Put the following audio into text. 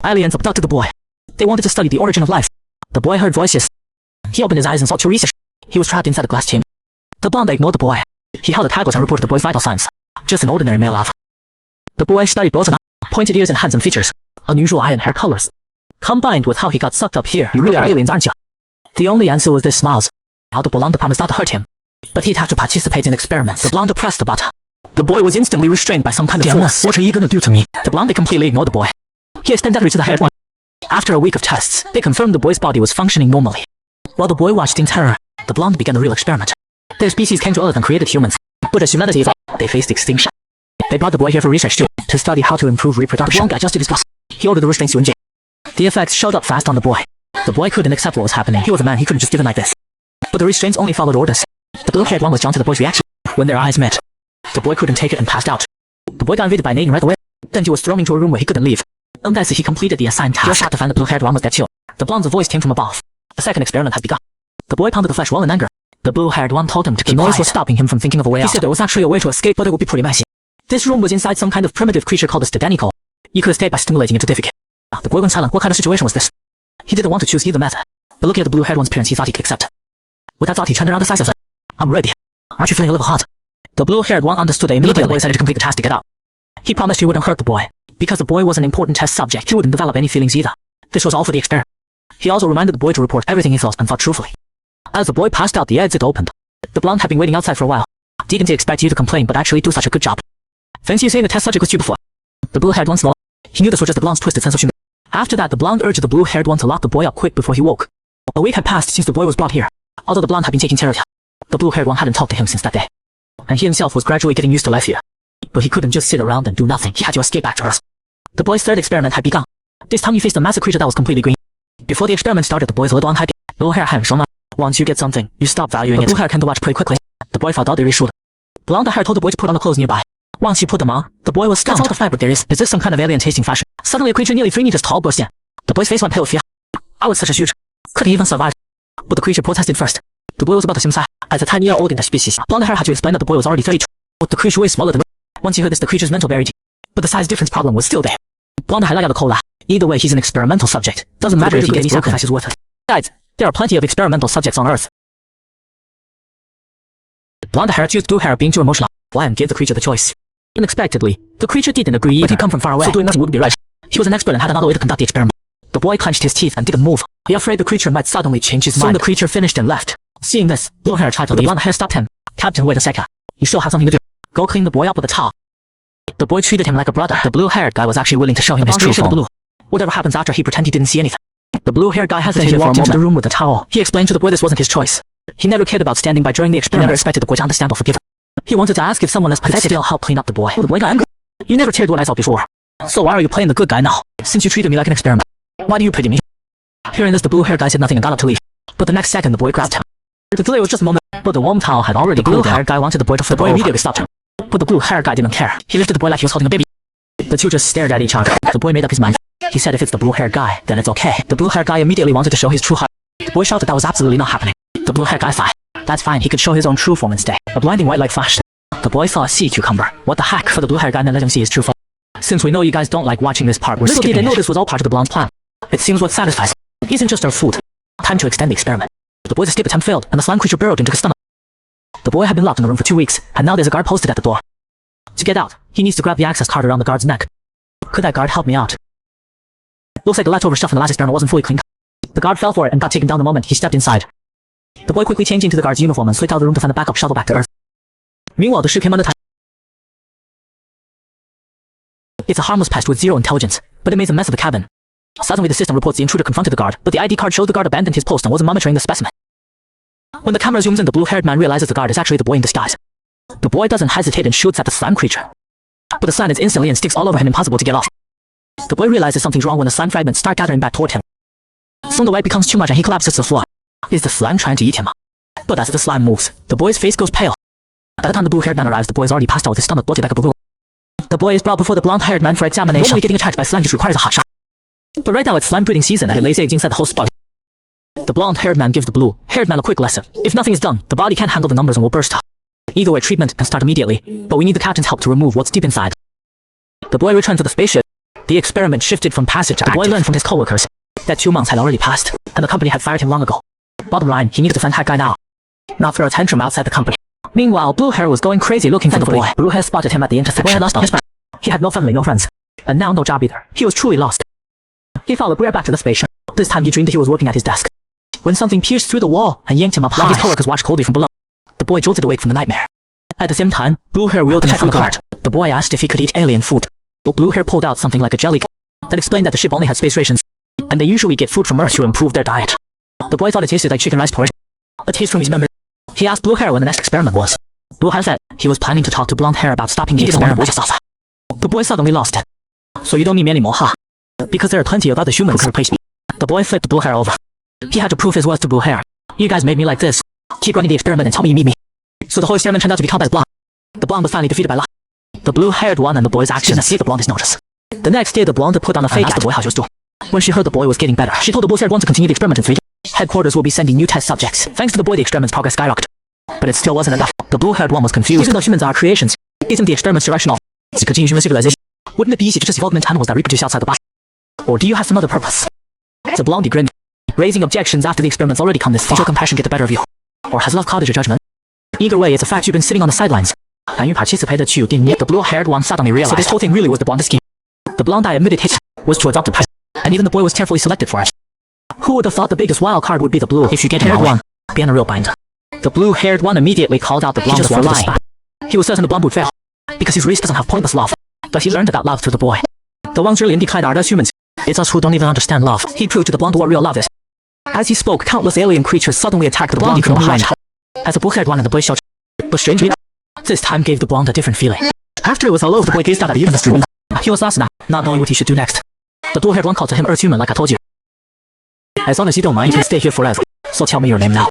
Aliens abducted the boy. They wanted to study the origin of life. The boy heard voices. He opened his eyes and saw two researchers. He was trapped inside a glass chamber. The blonde ignored the boy. He held a tag and reported the boy's vital signs. Just an ordinary male alpha. The boy studied both pointed ears and handsome features, unusual eye and hair colors. Combined with how he got sucked up here, you really are aliens, aren't you? The only answer was this smiles. How the blonde promised not to hurt him, but he'd have to participate in experiments. The blonde pressed the button. The boy was instantly restrained by some kind of force. What are you gonna do to me? The blonde completely ignored the boy. He extended it to the haired one. After a week of tests, they confirmed the boy's body was functioning normally. While the boy watched in terror, the blonde began a real experiment. Their species came to Earth and created humans, but as humanity evolved, they faced extinction. They brought the boy here for research too, to study how to improve reproduction. The blonde adjusted his glass. He ordered the restraints to inject. The effects showed up fast on the boy. The boy couldn't accept what was happening. He was a man, he couldn't just give in like this. But the restraints only followed orders. The blue-haired one was drawn to the boy's reaction. When their eyes met, the boy couldn't take it and passed out. The boy got invaded by an alien right away. Then he was thrown into a room where he couldn't leave. Unless he completed the assigned task. He was shocked to find the blue-haired one was dead too. The blonde's voice came from above. The second experiment had begun. The boy pounded the flesh wall in anger. The blue-haired one told him to keep quiet. The noise was stopping him from thinking of a way out. He said there was actually a way to escape, but it would be pretty messy. This room was inside some kind of primitive creature called a stedenico. You could escape by stimulating it to difficult. The boy went silent. What kind of situation was this? He didn't want to choose either method, but looking at the blue-haired one's appearance, he thought he could accept. With that thought, he turned around decisive. I'm ready. Aren't you feeling a little hot? The blue-haired one understood immediately. The boy decided to complete the task to get out. He promised he wouldn't hurt the boy. Because the boy was an important test subject, he wouldn't develop any feelings either. This was all for the experiment. He also reminded the boy to report everything he thought and thought truthfully. As the boy passed out, the exit opened. The blonde had been waiting outside for a while. Didn't expect you to complain, but actually do such a good job. Fancy you saying the test subject was you before? The blue-haired one smiled. He knew this was just the blonde's twisted sense of humor. After that, the blonde urged the blue-haired one to lock the boy up quick before he woke. A week had passed since the boy was brought here. Although the blonde had been taking care of him, the blue-haired one hadn't talked to him since that day. And he himself was gradually getting used to life here. But he couldn't just sit around and do nothing. He had to escape back to Earth. The boy's third experiment had begun. This time he faced a massive creature that was completely green. Before the experiment started, the boy's little unhappy. Blue hair had shown up. Once you get something, you stop valuing it. Blue hair can watch pretty quickly. The boy thought they should. Blonde hair told the boy to put on the clothes nearby. Once he put them on, the boy was stunned. That's all the fabric there is. Is this some kind of alien tasting fashion? Suddenly a creature nearly 3 meters tall burst in. The boy's face went pale with fear. I was such a huge. Could he even survive? But the creature protested first. The boy was about the same size as a tiny organ in the species. Blonde hair had to explain that the boy was already 32. But the creature was smaller than. Once he heard this, the creature's mental barrier. But the size difference problem was still there. Blonde hair let out a cola. Either way, he's an experimental subject. Doesn't matter if he gets any sacrifices worth it. Besides, there are plenty of experimental subjects on Earth. Blonde hair accused blue hair of being too emotional. And gave the creature the choice. Unexpectedly, the creature didn't agree either. But he'd come from far away, so doing nothing would be right. He was an expert and had another way to conduct the experiment. The boy clenched his teeth and didn't move. He afraid the creature might suddenly change his mind. Soon the creature finished and left. Seeing this, blue hair tried to leave. Blonde hair stopped him. Captain, wait a second. You still have something to do. Go clean the boy up with a towel. The boy treated him like a brother. The blue-haired guy was actually willing to show him his true form. Whatever happens after, he pretended he didn't see anything. The blue-haired guy hesitated and walked into the room with a towel. He explained to the boy this wasn't his choice. He never cared about standing by during the experiment. He never expected the boy to understand or forgive him. He wanted to ask if someone else could still help clean up the boy. The boy got angry. You never cared what I thought before. So why are you playing the good guy now? Since you treated me like an experiment, why do you pity me? Hearing this, the blue-haired guy said nothing and got up to leave. But the next second, the boy grabbed him. The delay was just a moment, but the warm towel had already cooled down. The blue-haired guy wanted the boy to flip. The boy immediately stopped him. But the blue-haired guy didn't care. He lifted the boy like he was holding a baby. The two just stared at each other. The boy made up his mind. He said if it's the blue-haired guy, then it's okay. The blue-haired guy immediately wanted to show his true heart. The boy shouted that was absolutely not happening. The blue-haired guy thought, that's fine, he could show his own true form instead. A blinding white light flashed. The boy saw a sea cucumber. What the heck? For the blue-haired guy, then let him see his true form. Since we know you guys don't like watching this part, we're skipping it. Little did they know this was all part of the blonde's plan. It seems what satisfies him isn't just our food. Time to extend the experiment. The boy's escape attempt failed, and the slime creature burrowed into his stomach. The boy had been locked in the room for 2 weeks, and now there's a guard posted at the door. To get out, he needs to grab the access card around the guard's neck. Could that guard help me out? Looks like the leftover stuff in the last experiment wasn't fully cleaned. The guard fell for it and got taken down the moment he stepped inside. The boy quickly changed into the guard's uniform and slipped out of the room to find the backup shuttle back to Earth. Meanwhile, the ship came under time. It's a harmless pest with 0 intelligence, but it made a mess of the cabin. Suddenly the system reports the intruder confronted the guard, but the ID card showed the guard abandoned his post and wasn't monitoring the specimen. When the camera zooms in, the blue-haired man realizes the guard is actually the boy in disguise. The boy doesn't hesitate and shoots at the slime creature. But the slime is instantly and sticks all over him, impossible to get off. The boy realizes something's wrong when the slime fragments start gathering back toward him. Soon the weight becomes too much and he collapses to the floor. Is the slime trying to eat him? But as the slime moves, the boy's face goes pale. By the time the blue-haired man arrives, the boy is already passed out with his stomach bloated like a balloon. The boy is brought before the blonde-haired man for examination. Normally getting attacked by slime just requires a hot shot. But right now it's slime breeding season and it lays eggs inside the whole spot. The blonde-haired man gives the blue-haired man a quick lesson. If nothing is done, the body can't handle the numbers and will burst. Either way, treatment can start immediately, but we need the captain's help to remove what's deep inside. The boy returned to the spaceship. The experiment shifted from passive to active. The boy learned from his coworkers that 2 months had already passed, and the company had fired him long ago. Bottom line, he needed to find that guy now, not throw a tantrum outside the company. Meanwhile, Blue Hair was going crazy looking for the boy. Blue Hair spotted him at the intersection. The boy had lost all his friends. He had no family, no friends, and now no job either. He was truly lost. He followed Blair back to the station. This time he dreamed that he was working at his desk, when something pierced through the wall and yanked him up high. While his coworkers watched coldly from below, the boy jolted awake from the nightmare. At the same time, Blue Hair wheeled in a food cart. The boy asked if he could eat alien food. Blue Hair pulled out something like a jelly that explained that the ship only had space rations, and they usually get food from Earth to improve their diet. The boy thought it tasted like chicken rice porridge, a taste from his memory. He asked Blue Hair when the next experiment was. Blue Hair said he was planning to talk to Blonde Hair about stopping the experiment. The boy suddenly lost it. So you don't need me anymore, huh? Because there are plenty of other humans who can replace me. The boy flipped Blue Hair over. He had to prove his worth to Blue Hair. You guys made me like this. Keep running the experiment and tell me you need me. So the whole experiment turned out to be combat blonde. The blonde was finally defeated by luck. The blue-haired one and the boy's actions escaped the blonde's notice. The next day the blonde put on a fake and asked the boy how she was doing. When she heard the boy was getting better, she told the blue-haired one to continue the experiment in 3 days. Headquarters will be sending new test subjects. Thanks to the boy, the experiment's progress skyrocketed. But it still wasn't enough. The blue-haired one was confused. Even though humans are creations, isn't the experiment's direction off to continue human civilization? Wouldn't it be easy to just evolve into animals that reproduce outside the body? Or do you have some other purpose? The blondie grinned, raising objections after the experiment's already come this far. Did your compassion get the better of you? Or has love clouded your judgment? Either way, it's a fact you've been sitting on the sidelines, and you participated too, didn't you? The blue-haired one suddenly realized. So this whole thing really was the blonde scheme. The blonde I admitted his was to adopt a pet, and even the boy was carefully selected for it. Who would have thought the biggest wild card would be the blue? If you get haired one, being a real binder. The blue-haired one immediately called out the blonde for lying. He was certain the blonde would fail, because his race doesn't have pointless love. But he learned about love through the boy. The ones really indicate are us humans. It's us who don't even understand love. He proved to the blonde what real love is. As he spoke, countless alien creatures suddenly attacked the blonde from behind. As the blue-haired one and the boy showed. But strangely, this time gave the blonde a different feeling. After it was all over, the boy gazed out at the universe. He was lost now, not knowing what he should do next. The blue-haired one called to him Earth human like I told you. As long as you don't mind, you can stay here forever. So tell me your name now.